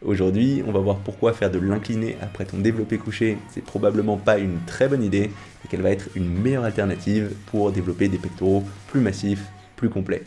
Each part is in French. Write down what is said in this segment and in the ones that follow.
Aujourd'hui, on va voir pourquoi faire de l'incliné après ton développé couché, c'est probablement pas une très bonne idée et qu'elle va être une meilleure alternative pour développer des pectoraux plus massifs, plus complets.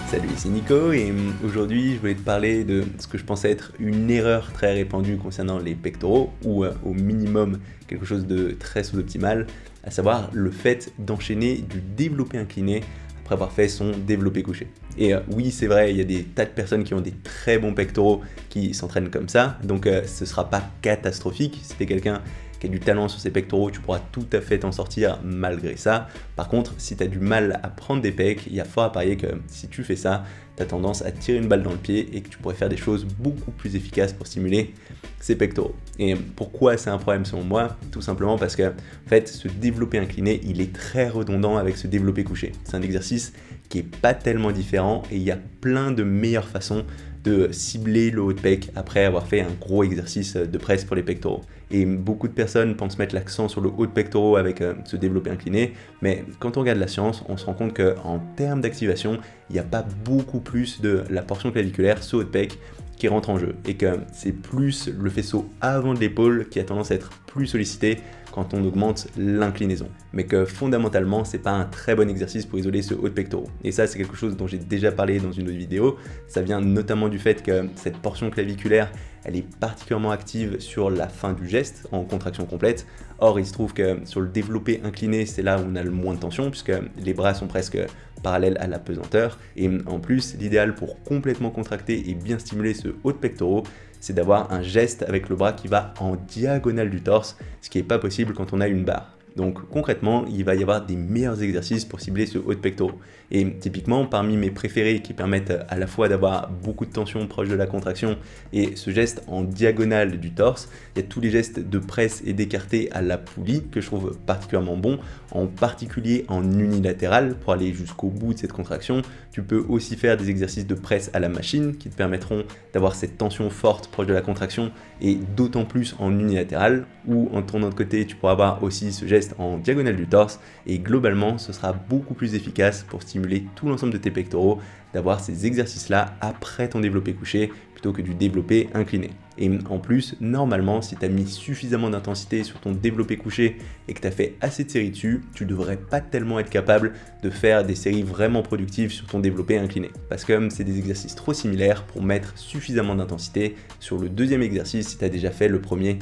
Salut, ici Nico et aujourd'hui je voulais te parler de ce que je pensais être une erreur très répandue concernant les pectoraux ou au minimum quelque chose de très sous-optimal, à savoir le fait d'enchaîner du développé incliné après avoir fait son développé couché. Et oui, c'est vrai, il y a des tas de personnes qui ont des très bons pectoraux qui s'entraînent comme ça, donc ce ne sera pas catastrophique. Si tu es quelqu'un qui a du talent sur ses pectoraux, tu pourras tout à fait t'en sortir malgré ça. Par contre, si tu as du mal à prendre des pecs, il y a fort à parier que si tu fais ça, tu as tendance à tirer une balle dans le pied et que tu pourrais faire des choses beaucoup plus efficaces pour stimuler ces pectoraux. Et pourquoi c'est un problème selon moi? Tout simplement parce que en fait, ce développé incliné, il est très redondant avec ce développé couché. C'est un exercice qui est pas tellement différent et il y a plein de meilleures façons de cibler le haut de pec après avoir fait un gros exercice de presse pour les pectoraux. Et beaucoup de personnes pensent mettre l'accent sur le haut de pectoraux avec ce développé incliné, mais quand on regarde la science, on se rend compte qu'en termes d'activation, il n'y a pas beaucoup plus de la portion claviculaire, ce haut de pec, qui rentre en jeu et que c'est plus le faisceau avant de l'épaule qui a tendance à être plus sollicité quand on augmente l'inclinaison. Mais que fondamentalement, c'est pas un très bon exercice pour isoler ce haut de pectoraux. Et ça, c'est quelque chose dont j'ai déjà parlé dans une autre vidéo. Ça vient notamment du fait que cette portion claviculaire, elle est particulièrement active sur la fin du geste, en contraction complète. Or, il se trouve que sur le développé incliné, c'est là où on a le moins de tension, puisque les bras sont presque parallèles à la pesanteur. Et en plus, l'idéal pour complètement contracter et bien stimuler ce haut de pectoraux, c'est d'avoir un geste avec le bras qui va en diagonale du torse, ce qui n'est pas possible quand on a une barre. Donc concrètement, il va y avoir des meilleurs exercices pour cibler ce haut de pectoraux. Et typiquement, parmi mes préférés qui permettent à la fois d'avoir beaucoup de tension proche de la contraction et ce geste en diagonale du torse, il y a tous les gestes de presse et d'écarté à la poulie que je trouve particulièrement bons, en particulier en unilatéral pour aller jusqu'au bout de cette contraction. Tu peux aussi faire des exercices de presse à la machine qui te permettront d'avoir cette tension forte proche de la contraction et d'autant plus en unilatéral, ou en tournant de côté, tu pourras avoir aussi ce geste en diagonale du torse et globalement ce sera beaucoup plus efficace pour stimuler tout l'ensemble de tes pectoraux d'avoir ces exercices là après ton développé couché plutôt que du développé incliné. Et en plus, normalement, si tu as mis suffisamment d'intensité sur ton développé couché et que tu as fait assez de séries dessus, tu devrais pas tellement être capable de faire des séries vraiment productives sur ton développé incliné. Parce que c'est des exercices trop similaires pour mettre suffisamment d'intensité sur le deuxième exercice si tu as déjà fait le premier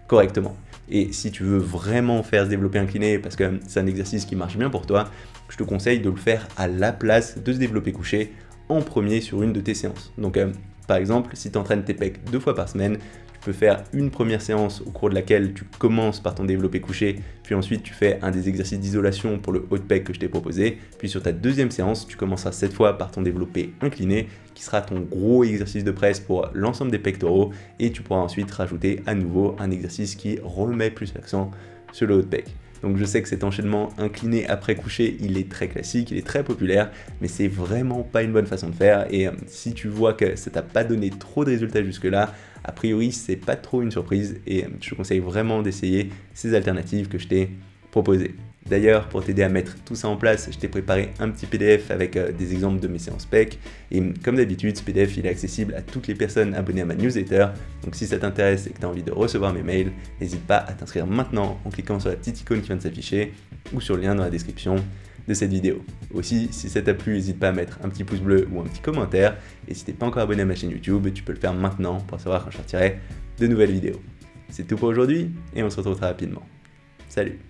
correctement. Et si tu veux vraiment faire ce développé incliné parce que c'est un exercice qui marche bien pour toi, je te conseille de le faire à la place de ce développé couché en premier sur une de tes séances. Donc par exemple, si tu entraînes tes pecs 2 fois par semaine, tu peux faire une première séance au cours de laquelle tu commences par ton développé couché, puis ensuite tu fais un des exercices d'isolation pour le haut de pec que je t'ai proposé, puis sur ta deuxième séance, tu commenceras cette fois par ton développé incliné, qui sera ton gros exercice de presse pour l'ensemble des pectoraux, et tu pourras ensuite rajouter à nouveau un exercice qui remet plus l'accent sur le haut de pec. Donc je sais que cet enchaînement incliné après couché, il est très classique, il est très populaire, mais c'est vraiment pas une bonne façon de faire. Et si tu vois que ça t'a pas donné trop de résultats jusque-là, a priori c'est pas trop une surprise et je te conseille vraiment d'essayer ces alternatives que je t'ai proposées. D'ailleurs, pour t'aider à mettre tout ça en place, je t'ai préparé un petit PDF avec des exemples de mes séances PEC. Et comme d'habitude, ce PDF il est accessible à toutes les personnes abonnées à ma newsletter. Donc si ça t'intéresse et que tu as envie de recevoir mes mails, n'hésite pas à t'inscrire maintenant en cliquant sur la petite icône qui vient de s'afficher ou sur le lien dans la description de cette vidéo. Aussi, si ça t'a plu, n'hésite pas à mettre un petit pouce bleu ou un petit commentaire. Et si tu n'es pas encore abonné à ma chaîne YouTube, tu peux le faire maintenant pour savoir quand je sortirai de nouvelles vidéos. C'est tout pour aujourd'hui et on se retrouve très rapidement. Salut!